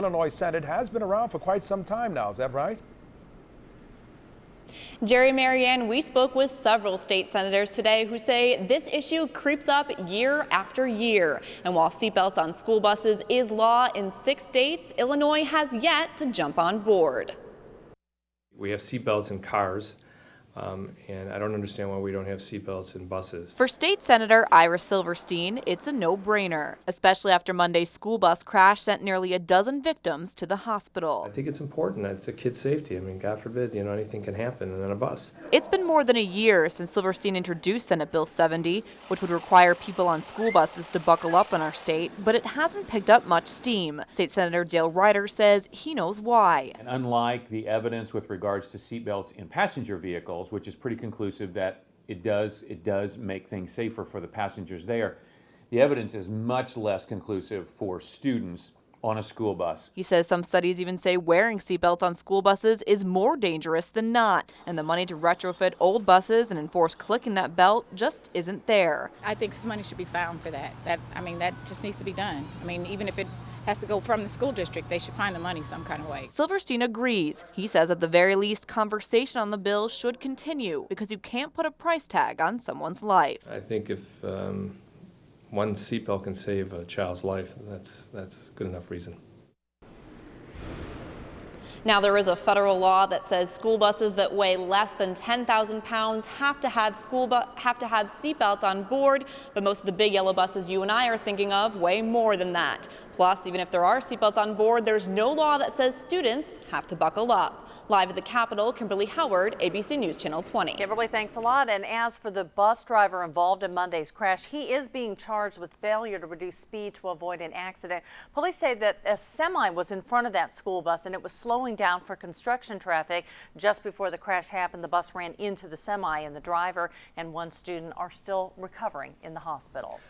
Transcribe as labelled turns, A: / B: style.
A: Illinois Senate has been around for quite some time now. Is that right?
B: Jerry, Marianne, we spoke with several state senators today who say this issue creeps up year after year. And while seatbelts on school buses is law in 6 states, Illinois has yet to jump on board.
C: We have seatbelts in cars, and I don't understand why we don't have seatbelts in buses.
B: For State Senator Ira Silverstein, it's a no-brainer, especially after Monday's school bus crash sent nearly a dozen victims to the hospital.
C: I think it's important. It's a kid's safety. I mean, God forbid, anything can happen on a bus.
B: It's been more than a year since Silverstein introduced Senate Bill 70, which would require people on school buses to buckle up in our state, but it hasn't picked up much steam. State Senator Dale Ryder says he knows why.
D: And unlike the evidence with regards to seatbelts in passenger vehicles, which is pretty conclusive that it does make things safer for the passengers there, the evidence is much less conclusive for students on a school bus.
B: He says some studies even say wearing seatbelts on school buses is more dangerous than not, and the money to retrofit old buses and enforce clicking that belt just isn't there.
E: I think some money should be found for that. That just needs to be done. I mean, even if it has to go from the school district, they should find the money some kind of way.
B: Silverstein agrees. He says at the very least, conversation on the bill should continue because you can't put a price tag on someone's life.
C: I think if one seatbelt can save a child's life, that's good enough reason.
B: Now, there is a federal law that says school buses that weigh less than 10,000 pounds have to have seatbelts on board, but most of the big yellow buses you and I are thinking of weigh more than that. Plus, even if there are seatbelts on board, there's no law that says students have to buckle up. Live at the Capitol, Kimberly Howard, ABC News Channel 20.
F: Kimberly, thanks a lot. And as for the bus driver involved in Monday's crash, he is being charged with failure to reduce speed to avoid an accident. Police say that a semi was in front of that school bus and it was slowing down for construction traffic. Just before the crash happened, the bus ran into the semi, and the driver and one student are still recovering in the hospital.